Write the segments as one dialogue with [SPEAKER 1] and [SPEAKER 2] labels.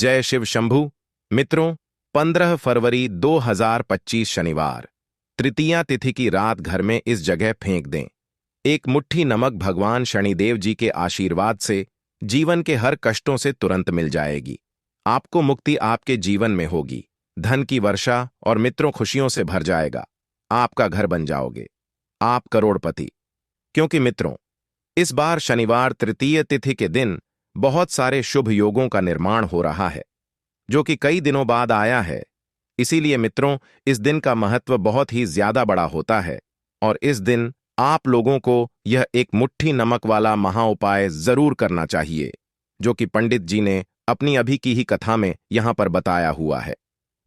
[SPEAKER 1] जय शिव शंभू। मित्रों, 15 फरवरी 2025 शनिवार, तृतीया तिथि की रात घर में इस जगह फेंक दें। एक मुट्ठी नमक भगवान शनिदेव जी के आशीर्वाद से जीवन के हर कष्टों से तुरंत मिल जाएगी। आपको मुक्ति आपके जीवन में होगी, धन की वर्षा और मित्रों खुशियों से भर जाएगा। आपका घर बन जाओगे, आप करोड़पति। क्योंकि मित्रों, इस बार शनिवार तृतीय तिथि के दिन बहुत सारे शुभ योगों का निर्माण हो रहा है, जो कि कई दिनों बाद आया है। इसीलिए मित्रों, इस दिन का महत्व बहुत ही ज्यादा बड़ा होता है और इस दिन आप लोगों को यह एक मुट्ठी नमक वाला महाउपाय जरूर करना चाहिए, जो कि पंडित जी ने अपनी अभी की ही कथा में यहां पर बताया हुआ है।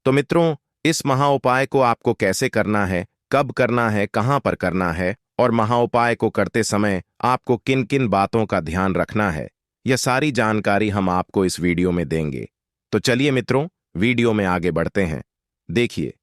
[SPEAKER 1] तो मित्रों, इस महाउपाय को आपको कैसे करना है, कब करना है, कहां पर करना है और महाउपाय को करते समय आपको किन किन बातों का ध्यान रखना है, यह सारी जानकारी हम आपको इस वीडियो में देंगे। तो चलिए मित्रों, वीडियो में आगे बढ़ते हैं। देखिए,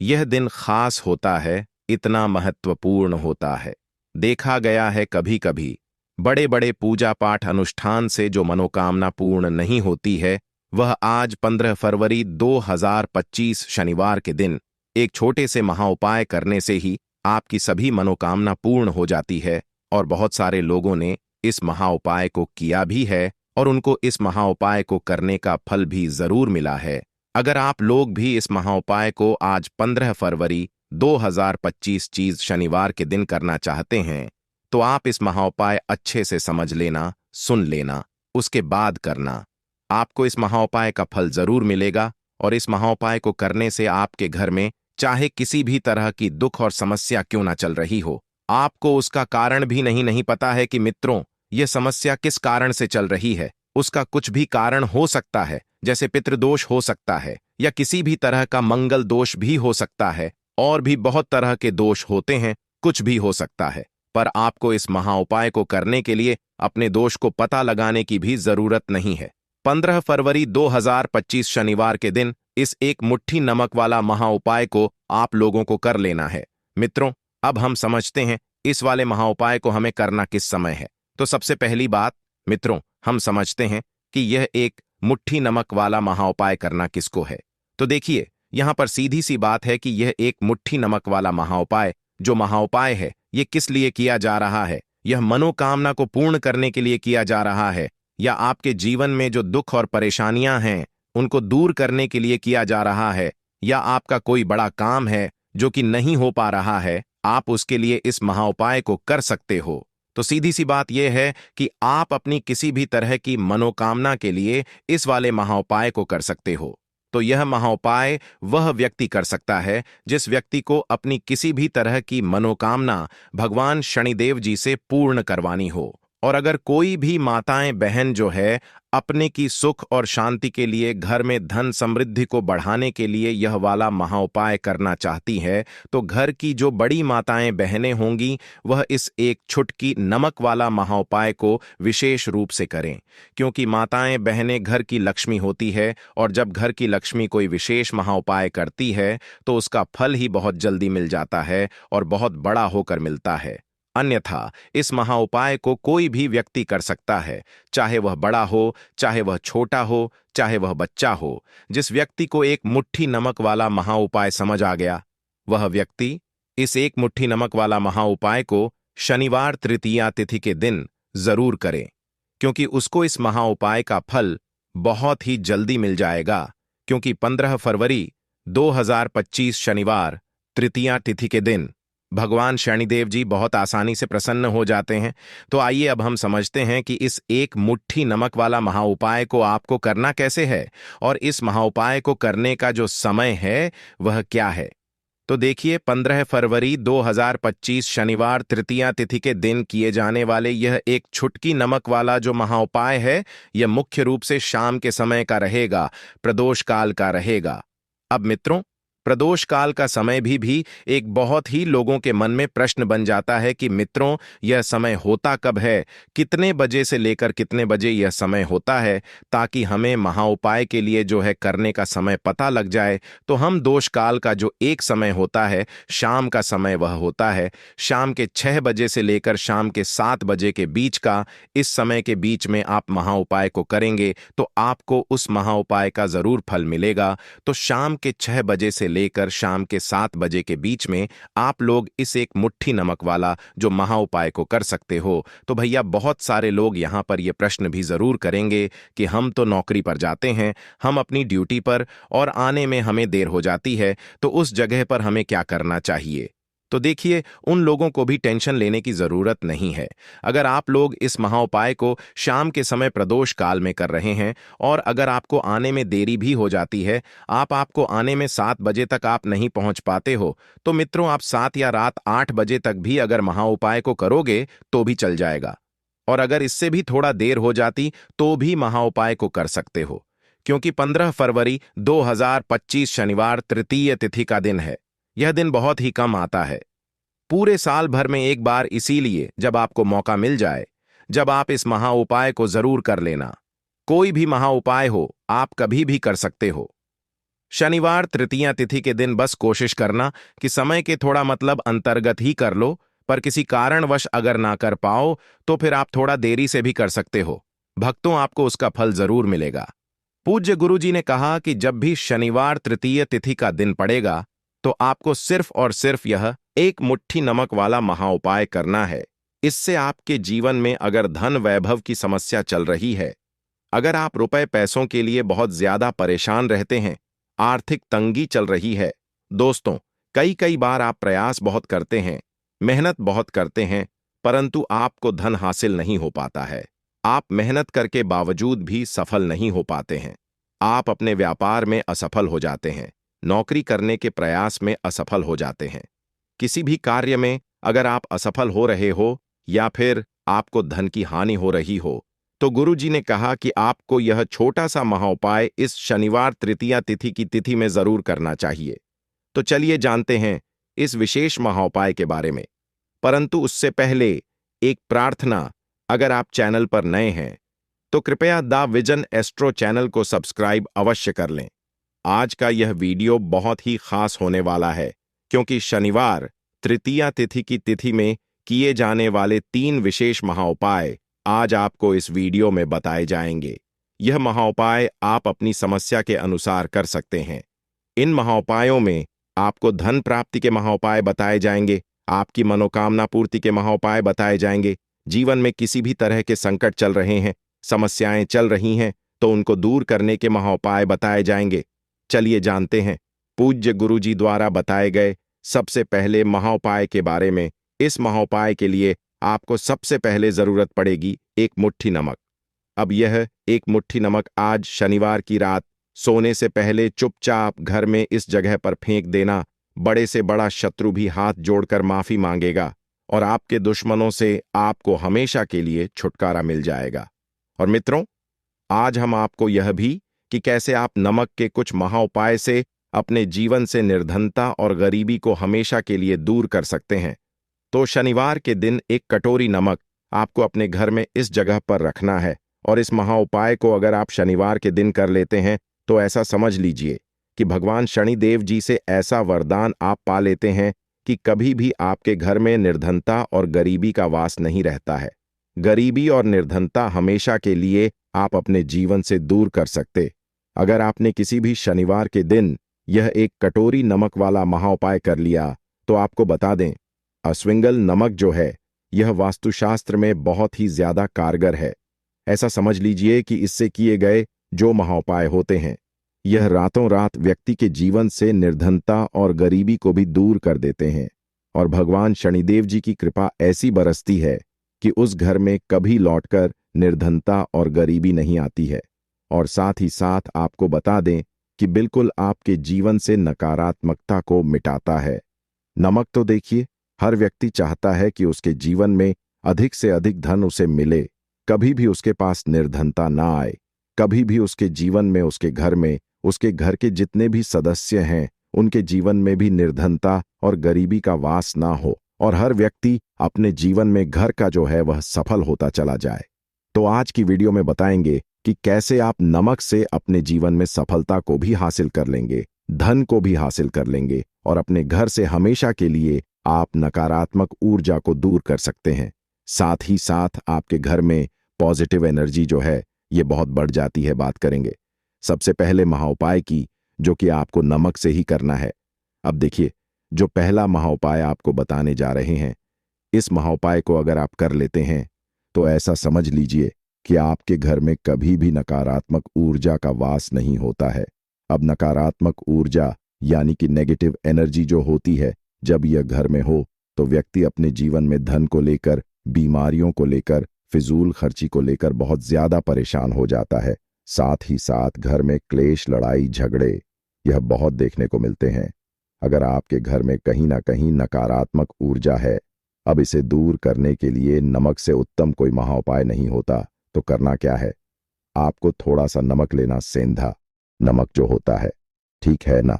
[SPEAKER 1] यह दिन खास होता है, इतना महत्वपूर्ण होता है। देखा गया है कभी कभी बड़े बड़े पूजा पाठ अनुष्ठान से जो मनोकामना पूर्ण नहीं होती है, वह आज 15 फरवरी 2025 शनिवार के दिन एक छोटे से महाउपाय करने से ही आपकी सभी मनोकामना पूर्ण हो जाती है। और बहुत सारे लोगों ने इस महाउपाय को किया भी है और उनको इस महाउपाय को करने का फल भी जरूर मिला है। अगर आप लोग भी इस महाउपाय को आज 15 फरवरी 2025 चीज शनिवार के दिन करना चाहते हैं, तो आप इस महाउपाय अच्छे से समझ लेना, सुन लेना, उसके बाद करना। आपको इस महाउपाय का फल जरूर मिलेगा और इस महाउपाय को करने से आपके घर में चाहे किसी भी तरह की दुख और समस्या क्यों ना चल रही हो, आपको उसका कारण भी नहीं पता है कि मित्रों यह समस्या किस कारण से चल रही है। उसका कुछ भी कारण हो सकता है, जैसे पितृदोष हो सकता है या किसी भी तरह का मंगल दोष भी हो सकता है, और भी बहुत तरह के दोष होते हैं, कुछ भी हो सकता है। पर आपको इस महाउपाय को करने के लिए अपने दोष को पता लगाने की भी जरूरत नहीं है। 15 फरवरी 2025 शनिवार के दिन इस एक मुट्ठी नमक वाला महाउपाय को आप लोगों को कर लेना है। मित्रों, अब हम समझते हैं इस वाले महाउपाय को हमें करना किस समय है। तो सबसे पहली बात मित्रों, हम समझते हैं कि यह एक मुट्ठी नमक वाला महाउपाय करना किसको है। तो देखिए, यहां पर सीधी सी बात है कि यह एक मुट्ठी नमक वाला महाउपाय, जो महाउपाय है, यह किस लिए किया जा रहा है। यह मनोकामना को पूर्ण करने के लिए किया जा रहा है, या आपके जीवन में जो दुख और परेशानियां हैं उनको दूर करने के लिए किया जा रहा है, या आपका कोई बड़ा काम है जो कि नहीं हो पा रहा है, आप उसके लिए इस महाउपाय को कर सकते हो। तो सीधी सी बात यह है कि आप अपनी किसी भी तरह की मनोकामना के लिए इस वाले महाउपाय को कर सकते हो। तो यह महाउपाय वह व्यक्ति कर सकता है जिस व्यक्ति को अपनी किसी भी तरह की मनोकामना भगवान शनिदेव जी से पूर्ण करवानी हो। और अगर कोई भी माताएं बहन जो है अपने की सुख और शांति के लिए, घर में धन समृद्धि को बढ़ाने के लिए यह वाला महाउपाय करना चाहती है, तो घर की जो बड़ी माताएं बहनें होंगी वह इस एक छुटकी नमक वाला महाउपाय को विशेष रूप से करें। क्योंकि माताएं बहनें घर की लक्ष्मी होती है और जब घर की लक्ष्मी कोई विशेष महाउपाय करती है तो उसका फल ही बहुत जल्दी मिल जाता है और बहुत बड़ा होकर मिलता है। अन्यथा इस महाउपाय को कोई भी व्यक्ति कर सकता है, चाहे वह बड़ा हो, चाहे वह छोटा हो, चाहे वह बच्चा हो। जिस व्यक्ति को एक मुट्ठी नमक वाला महाउपाय समझ आ गया, वह व्यक्ति इस एक मुट्ठी नमक वाला महाउपाय को शनिवार तृतीया तिथि के दिन जरूर करे, क्योंकि उसको इस महाउपाय का फल बहुत ही जल्दी मिल जाएगा। क्योंकि 15 फरवरी 2025 शनिवार तृतीया तिथि के दिन भगवान शनिदेव जी बहुत आसानी से प्रसन्न हो जाते हैं। तो आइए अब हम समझते हैं कि इस एक मुट्ठी नमक वाला महाउपाय को आपको करना कैसे है और इस महाउपाय को करने का जो समय है वह क्या है। तो देखिए, 15 फरवरी 2025 शनिवार तृतीया तिथि के दिन किए जाने वाले यह एक छुटकी नमक वाला जो महाउपाय है, यह मुख्य रूप से शाम के समय का रहेगा, प्रदोष काल का रहेगा। अब मित्रों, प्रदोष काल का समय भी एक बहुत ही लोगों के मन में प्रश्न बन जाता है कि मित्रों, यह समय होता कब है, कितने बजे से लेकर कितने बजे यह समय होता है, ताकि हमें महाउपाय के लिए जो है करने का समय पता लग जाए। तो हम दोष काल का जो एक समय होता है, शाम का समय, वह होता है शाम के 6 बजे से लेकर शाम के 7 बजे के बीच का। इस समय के बीच में आप महाउपाय को करेंगे तो आपको उस महाउपाय का जरूर फल मिलेगा। तो शाम के 6 बजे से लेकर शाम के 7 बजे के बीच में आप लोग इस एक मुट्ठी नमक वाला जो महाउपाय को कर सकते हो। तो भैया बहुत सारे लोग यहाँ पर ये प्रश्न भी जरूर करेंगे कि हम तो नौकरी पर जाते हैं, हम अपनी ड्यूटी पर, और आने में हमें देर हो जाती है, तो उस जगह पर हमें क्या करना चाहिए। तो देखिए, उन लोगों को भी टेंशन लेने की जरूरत नहीं है। अगर आप लोग इस महाउपाय को शाम के समय प्रदोष काल में कर रहे हैं और अगर आपको आने में देरी भी हो जाती है, आपको आने में 7 बजे तक आप नहीं पहुंच पाते हो, तो मित्रों आप 7 या रात 8 बजे तक भी अगर महाउपाय को करोगे तो भी चल जाएगा। और अगर इससे भी थोड़ा देर हो जाती तो भी महाउपाय को कर सकते हो, क्योंकि 15 फरवरी 2025 शनिवार तृतीय तिथि का दिन है। यह दिन बहुत ही कम आता है, पूरे साल भर में एक बार, इसीलिए जब आपको मौका मिल जाए, जब आप इस महाउपाय को जरूर कर लेना। कोई भी महाउपाय हो, आप कभी भी कर सकते हो। शनिवार तृतीया तिथि के दिन बस कोशिश करना कि समय के थोड़ा मतलब अंतर्गत ही कर लो, पर किसी कारणवश अगर ना कर पाओ तो फिर आप थोड़ा देरी से भी कर सकते हो। भक्तों, आपको उसका फल जरूर मिलेगा। पूज्य गुरु जी ने कहा कि जब भी शनिवार तृतीय तिथि का दिन पड़ेगा तो आपको सिर्फ और सिर्फ यह एक मुट्ठी नमक वाला महाउपाय करना है। इससे आपके जीवन में अगर धन वैभव की समस्या चल रही है, अगर आप रुपए पैसों के लिए बहुत ज्यादा परेशान रहते हैं, आर्थिक तंगी चल रही है, दोस्तों कई कई बार आप प्रयास बहुत करते हैं, मेहनत बहुत करते हैं, परंतु आपको धन हासिल नहीं हो पाता है। आप मेहनत करके बावजूद भी सफल नहीं हो पाते हैं। आप अपने व्यापार में असफल हो जाते हैं, नौकरी करने के प्रयास में असफल हो जाते हैं। किसी भी कार्य में अगर आप असफल हो रहे हो या फिर आपको धन की हानि हो रही हो, तो गुरु जी ने कहा कि आपको यह छोटा सा महाउपाय इस शनिवार तृतीया तिथि की तिथि में जरूर करना चाहिए। तो चलिए जानते हैं इस विशेष महाउपाय के बारे में। परंतु उससे पहले एक प्रार्थना, अगर आप चैनल पर नए हैं तो कृपया द विजन एस्ट्रो चैनल को सब्सक्राइब अवश्य कर लें। आज का यह वीडियो बहुत ही खास होने वाला है, क्योंकि शनिवार तृतीया तिथि की तिथि में किए जाने वाले 3 विशेष महाउपाय आज आपको इस वीडियो में बताए जाएंगे। यह महाउपाय आप अपनी समस्या के अनुसार कर सकते हैं। इन महाउपायों में आपको धन प्राप्ति के महाउपाय बताए जाएंगे, आपकी मनोकामना पूर्ति के महाउपाय बताए जाएंगे। जीवन में किसी भी तरह के संकट चल रहे हैं, समस्याएं चल रही हैं, तो उनको दूर करने के महाउपाय बताए जाएंगे। चलिए जानते हैं पूज्य गुरु जी द्वारा बताए गए सबसे पहले महाउपाय के बारे में। इस महाउपाय के लिए आपको सबसे पहले जरूरत पड़ेगी एक मुट्ठी नमक। अब यह एक मुट्ठी नमक आज शनिवार की रात सोने से पहले चुपचाप घर में इस जगह पर फेंक देना। बड़े से बड़ा शत्रु भी हाथ जोड़कर माफी मांगेगा और आपके दुश्मनों से आपको हमेशा के लिए छुटकारा मिल जाएगा। और मित्रों, आज हम आपको यह भी कि कैसे आप नमक के कुछ महाउपाय से अपने जीवन से निर्धनता और गरीबी को हमेशा के लिए दूर कर सकते हैं। तो शनिवार के दिन एक कटोरी नमक आपको अपने घर में इस जगह पर रखना है, और इस महाउपाय को अगर आप शनिवार के दिन कर लेते हैं तो ऐसा समझ लीजिए कि भगवान शनिदेव जी से ऐसा वरदान आप पा लेते हैं कि कभी भी आपके घर में निर्धनता और गरीबी का वास नहीं रहता है। गरीबी और निर्धनता हमेशा के लिए आप अपने जीवन से दूर कर सकते। अगर आपने किसी भी शनिवार के दिन यह एक कटोरी नमक वाला महाउपाय कर लिया, तो आपको बता दें, अस्विंगल नमक जो है यह वास्तुशास्त्र में बहुत ही ज्यादा कारगर है। ऐसा समझ लीजिए कि इससे किए गए जो महाउपाय होते हैं, यह रातों रात व्यक्ति के जीवन से निर्धनता और गरीबी को भी दूर कर देते हैं। और भगवान शनिदेव जी की कृपा ऐसी बरसती है कि उस घर में कभी लौटकर निर्धनता और गरीबी नहीं आती है। और साथ ही साथ आपको बता दें कि बिल्कुल आपके जीवन से नकारात्मकता को मिटाता है। नमक तो देखिए, हर व्यक्ति चाहता है कि उसके जीवन में अधिक से अधिक धन उसे मिले, कभी भी उसके पास निर्धनता ना आए, कभी भी उसके जीवन में, उसके घर में, उसके घर के जितने भी सदस्य हैं उनके जीवन में भी निर्धनता और गरीबी का वास ना हो और हर व्यक्ति अपने जीवन में घर का जो है वह सफल होता चला जाए। तो आज की वीडियो में बताएंगे कि कैसे आप नमक से अपने जीवन में सफलता को भी हासिल कर लेंगे, धन को भी हासिल कर लेंगे और अपने घर से हमेशा के लिए आप नकारात्मक ऊर्जा को दूर कर सकते हैं। साथ ही साथ आपके घर में पॉजिटिव एनर्जी जो है ये बहुत बढ़ जाती है। बात करेंगे सबसे पहले महाउपाय की, जो कि आपको नमक से ही करना है। अब देखिए, जो पहला महाउपाय आपको बताने जा रहे हैं, इस महाउपाय को अगर आप कर लेते हैं तो ऐसा समझ लीजिए कि आपके घर में कभी भी नकारात्मक ऊर्जा का वास नहीं होता है। अब नकारात्मक ऊर्जा यानी कि नेगेटिव एनर्जी जो होती है, जब यह घर में हो तो व्यक्ति अपने जीवन में धन को लेकर, बीमारियों को लेकर, फिजूल खर्ची को लेकर बहुत ज्यादा परेशान हो जाता है। साथ ही साथ घर में क्लेश, लड़ाई, झगड़े यह बहुत देखने को मिलते हैं। अगर आपके घर में कहीं ना कहीं नकारात्मक ऊर्जा है, अब इसे दूर करने के लिए नमक से उत्तम कोई महाउपाय नहीं होता। तो करना क्या है, आपको थोड़ा सा नमक लेना, सेंधा नमक जो होता है, ठीक है ना,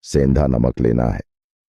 [SPEAKER 1] सेंधा नमक लेना है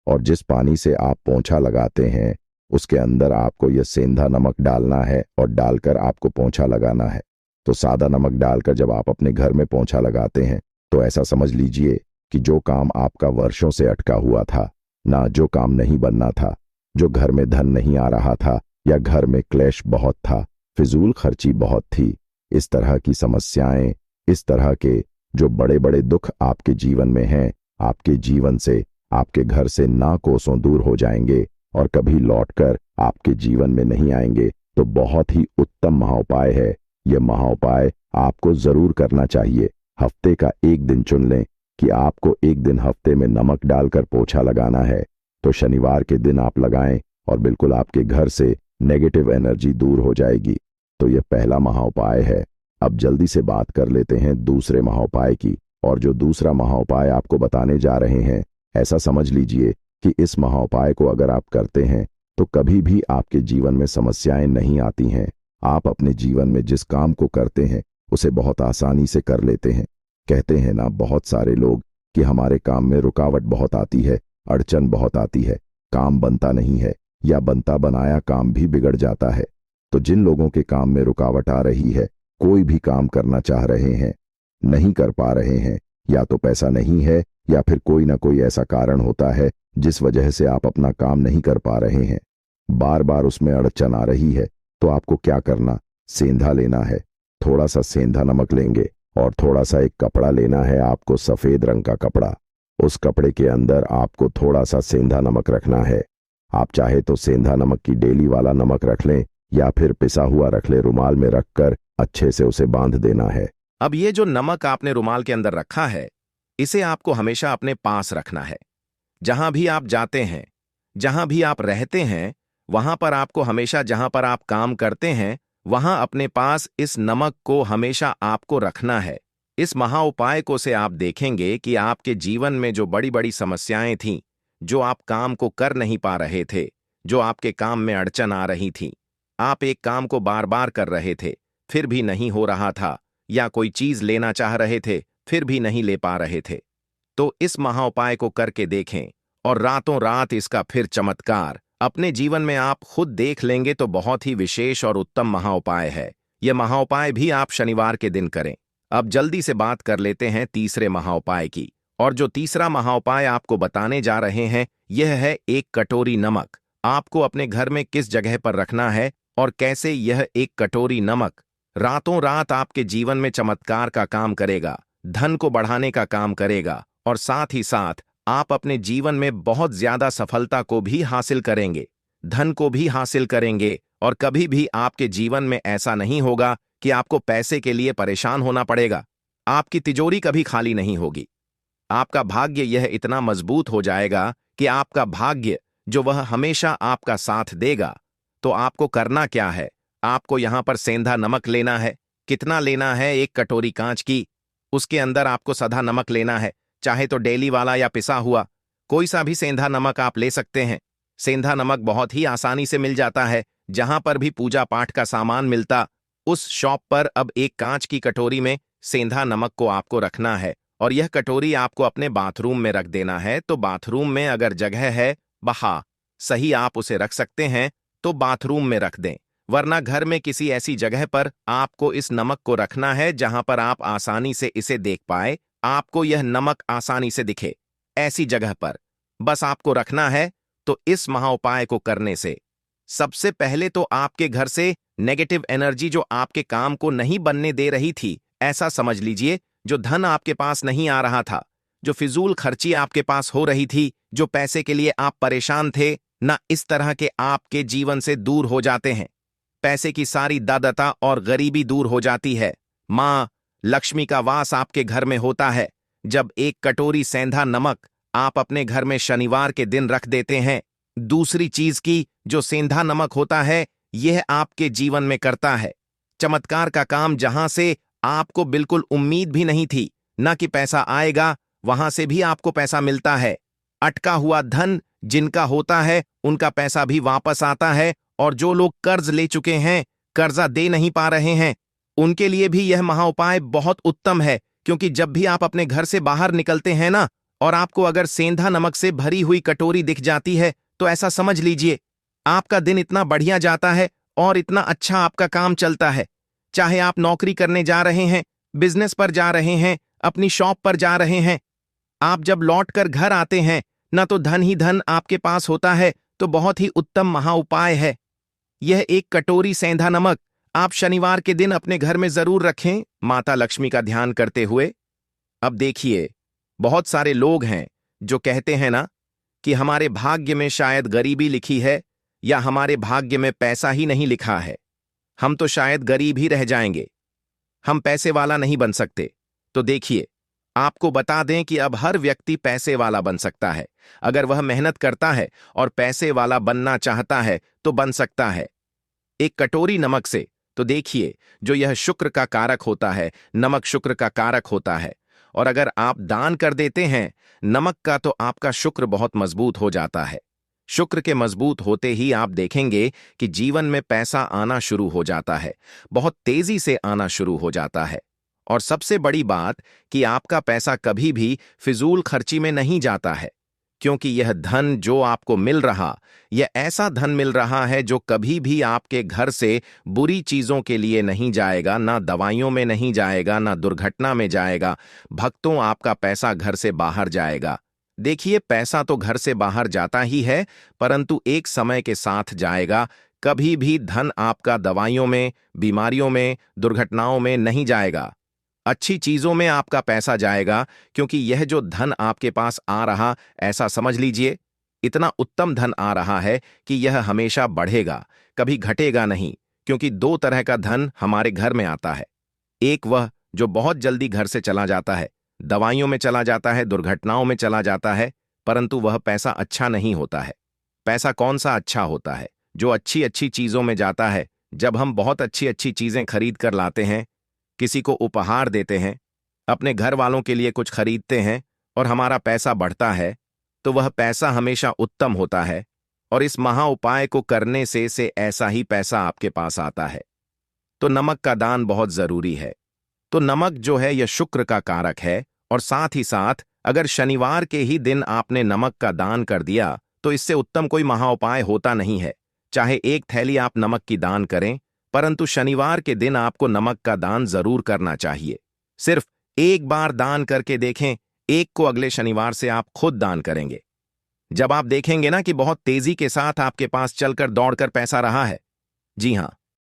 [SPEAKER 1] और जिस पानी से आप पोंछा लगाते हैं उसके अंदर आपको यह सेंधा नमक डालना है और डालकर आपको पोंछा लगाना है। तो सादा नमक डालकर जब आप अपने घर में पोंछा लगाते हैं तो ऐसा समझ लीजिए कि जो काम आपका वर्षों से अटका हुआ था ना, जो काम नहीं बनना था, जो घर में धन नहीं आ रहा था या घर में क्लेश बहुत था, फिजूल खर्ची बहुत थी, इस तरह की समस्याएं, इस तरह के जो बड़े बड़े दुख आपके जीवन में हैं, आपके जीवन से, आपके घर से ना कोसों दूर हो जाएंगे और कभी लौटकर आपके जीवन में नहीं आएंगे। तो बहुत ही उत्तम महाउपाय है। यह महाउपाय आपको जरूर करना चाहिए। हफ्ते का एक दिन चुन लें कि आपको एक दिन हफ्ते में नमक डालकर पोछा लगाना है। तो शनिवार के दिन आप लगाएं और बिल्कुल आपके घर से नेगेटिव एनर्जी दूर हो जाएगी। तो यह पहला महाउपाय है। अब जल्दी से बात कर लेते हैं दूसरे महाउपाय की। और जो दूसरा महाउपाय आपको बताने जा रहे हैं, ऐसा समझ लीजिए कि इस महाउपाय को अगर आप करते हैं तो कभी भी आपके जीवन में समस्याएं नहीं आती हैं। आप अपने जीवन में जिस काम को करते हैं उसे बहुत आसानी से कर लेते हैं। कहते हैं ना बहुत सारे लोग कि हमारे काम में रुकावट बहुत आती है, अड़चन बहुत आती है, काम बनता नहीं है या बनता बनाया काम भी बिगड़ जाता है। तो जिन लोगों के काम में रुकावट आ रही है, कोई भी काम करना चाह रहे हैं, नहीं कर पा रहे हैं, या तो पैसा नहीं है या फिर कोई ना कोई ऐसा कारण होता है जिस वजह से आप अपना काम नहीं कर पा रहे हैं, बार बार उसमें अड़चन आ रही है, तो आपको क्या करना, सेंधा लेना है। थोड़ा सा सेंधा नमक लेंगे और थोड़ा सा एक कपड़ा लेना है आपको, सफेद रंग का कपड़ा। उस कपड़े के अंदर आपको थोड़ा सा सेंधा नमक रखना है। आप चाहे तो सेंधा नमक की डेली वाला नमक रख लें या फिर पिसा हुआ रख ले, रुमाल में रखकर अच्छे से उसे बांध देना है।
[SPEAKER 2] अब ये जो नमक आपने रुमाल के अंदर रखा है, इसे आपको हमेशा अपने पास रखना है। जहां भी आप जाते हैं, जहां भी आप रहते हैं, वहां पर आपको हमेशा, जहां पर आप काम करते हैं, वहां अपने पास इस नमक को हमेशा आपको रखना है। इस महाउपाय को से आप देखेंगे कि आपके जीवन में जो बड़ी बड़ी समस्याएं थीं, जो आप काम को कर नहीं पा रहे थे, जो आपके काम में अड़चन आ रही थी, आप एक काम को बार बार कर रहे थे फिर भी नहीं हो रहा था, या कोई चीज लेना चाह रहे थे फिर भी नहीं ले पा रहे थे, तो इस महाउपाय को करके देखें और रातों रात इसका फिर चमत्कार अपने जीवन में आप खुद देख लेंगे। तो बहुत ही विशेष और उत्तम महाउपाय है। यह महाउपाय भी आप शनिवार के दिन करें। अब जल्दी से बात कर लेते हैं तीसरे महाउपाय की। और जो तीसरा महाउपाय आपको बताने जा रहे हैं, यह है एक कटोरी नमक। आपको अपने घर में किस जगह पर रखना है और कैसे यह एक कटोरी नमक रातों रात आपके जीवन में चमत्कार का काम करेगा, धन को बढ़ाने का काम करेगा और साथ ही साथ आप अपने जीवन में बहुत ज्यादा सफलता को भी हासिल करेंगे, धन को भी हासिल करेंगे और कभी भी आपके जीवन में ऐसा नहीं होगा कि आपको पैसे के लिए परेशान होना पड़ेगा। आपकी तिजोरी कभी खाली नहीं होगी। आपका भाग्य यह इतना मजबूत हो जाएगा कि आपका भाग्य जो वह हमेशा आपका साथ देगा। तो आपको करना क्या है, आपको यहां पर सेंधा नमक लेना है। कितना लेना है, एक कटोरी कांच की, उसके अंदर आपको सधा नमक लेना है, चाहे तो डेली वाला या पिसा हुआ, कोई सा भी सेंधा नमक आप ले सकते हैं। सेंधा नमक बहुत ही आसानी से मिल जाता है, जहां पर भी पूजा पाठ का सामान मिलता, उस शॉप पर अब एक कांच की कटोरी में सेंधा नमक को आपको रखना है और यह कटोरी आपको अपने बाथरूम में रख देना है। तो बाथरूम में अगर जगह है, बहा सही, आप उसे रख सकते हैं तो बाथरूम में रख दें, वरना घर में किसी ऐसी जगह पर आपको इस नमक को रखना है जहां पर आप आसानी से इसे देख पाए, आपको यह नमक आसानी से दिखे, ऐसी जगह पर बस आपको रखना है। तो इस महाउपाय को करने से सबसे पहले तो आपके घर से नेगेटिव एनर्जी जो आपके काम को नहीं बनने दे रही थी, ऐसा समझ लीजिए, जो धन आपके पास नहीं आ रहा था, जो फिजूल खर्ची आपके पास हो रही थी, जो पैसे के लिए आप परेशान थे ना, इस तरह के आपके जीवन से दूर हो जाते हैं। पैसे की सारी दादता और गरीबी दूर हो जाती है। मां लक्ष्मी का वास आपके घर में होता है जब एक कटोरी सेंधा नमक आप अपने घर में शनिवार के दिन रख देते हैं। दूसरी चीज की जो सेंधा नमक होता है, यह आपके जीवन में करता है चमत्कार का काम, जहां से आपको बिल्कुल उम्मीद भी नहीं थी ना कि पैसा आएगा, वहां से भी आपको पैसा मिलता है। अटका हुआ धन जिनका होता है उनका पैसा भी वापस आता है, और जो लोग कर्ज ले चुके हैं, कर्जा दे नहीं पा रहे हैं, उनके लिए भी यह महाउपाय बहुत उत्तम है। क्योंकि जब भी आप अपने घर से बाहर निकलते हैं ना, और आपको अगर सेंधा नमक से भरी हुई कटोरी दिख जाती है, तो ऐसा समझ लीजिए आपका दिन इतना बढ़िया जाता है और इतना अच्छा आपका काम चलता है। चाहे आप नौकरी करने जा रहे हैं, बिजनेस पर जा रहे हैं, अपनी शॉप पर जा रहे हैं, आप जब लौट कर घर आते हैं ना, तो धन ही धन आपके पास होता है। तो बहुत ही उत्तम महाउपाय है यह एक कटोरी सेंधा नमक। आप शनिवार के दिन अपने घर में जरूर रखें, माता लक्ष्मी का ध्यान करते हुए। अब देखिए, बहुत सारे लोग हैं जो कहते हैं ना कि हमारे भाग्य में शायद गरीबी लिखी है, या हमारे भाग्य में पैसा ही नहीं लिखा है, हम तो शायद गरीब ही रह जाएंगे, हम पैसे वाला नहीं बन सकते। तो देखिए, आपको बता दें कि अब हर व्यक्ति पैसे वाला बन सकता है, अगर वह मेहनत करता है और पैसे वाला बनना चाहता है तो बन सकता है एक कटोरी नमक से। तो देखिए, जो यह शुक्र का कारक होता है, नमक शुक्र का कारक होता है, और अगर आप दान कर देते हैं नमक का, तो आपका शुक्र बहुत मजबूत हो जाता है। शुक्र के मजबूत होते ही आप देखेंगे कि जीवन में पैसा आना शुरू हो जाता है, बहुत तेजी से आना शुरू हो जाता है। और सबसे बड़ी बात कि आपका पैसा कभी भी फिजूल खर्ची में नहीं जाता है, क्योंकि यह धन जो आपको मिल रहा, यह ऐसा धन मिल रहा है जो कभी भी आपके घर से बुरी चीजों के लिए नहीं जाएगा, ना दवाइयों में नहीं जाएगा, ना दुर्घटना में जाएगा। भक्तों, आपका पैसा घर से बाहर जाएगा। देखिए, पैसा तो घर से बाहर जाता ही है, परंतु एक समय के साथ जाएगा। कभी भी धन आपका दवाइयों में, बीमारियों में, दुर्घटनाओं में नहीं जाएगा, अच्छी चीजों में आपका पैसा जाएगा। क्योंकि यह जो धन आपके पास आ रहा, ऐसा समझ लीजिए, इतना उत्तम धन आ रहा है कि यह हमेशा बढ़ेगा, कभी घटेगा नहीं। क्योंकि दो तरह का धन हमारे घर में आता है, एक वह जो बहुत जल्दी घर से चला जाता है, दवाइयों में चला जाता है, दुर्घटनाओं में चला जाता है, परंतु वह पैसा अच्छा नहीं होता है। पैसा कौन सा अच्छा होता है? जो अच्छी अच्छी चीजों में जाता है। जब हम बहुत अच्छी अच्छी चीजें खरीद कर लाते हैं, किसी को उपहार देते हैं, अपने घर वालों के लिए कुछ खरीदते हैं, और हमारा पैसा बढ़ता है, तो वह पैसा हमेशा उत्तम होता है। और इस महाउपाय को करने से ऐसा ही पैसा आपके पास आता है। तो नमक का दान बहुत जरूरी है। तो नमक जो है यह शुक्र का कारक है, और साथ ही साथ अगर शनिवार के ही दिन आपने नमक का दान कर दिया, तो इससे उत्तम कोई महाउपाय होता नहीं है। चाहे एक थैली आप नमक की दान करें, परंतु शनिवार के दिन आपको नमक का दान जरूर करना चाहिए। सिर्फ एक बार दान करके देखें, एक को अगले शनिवार से आप खुद दान करेंगे। जब आप देखेंगे ना कि बहुत तेजी के साथ आपके पास चलकर दौड़कर पैसा रहा है, जी हां,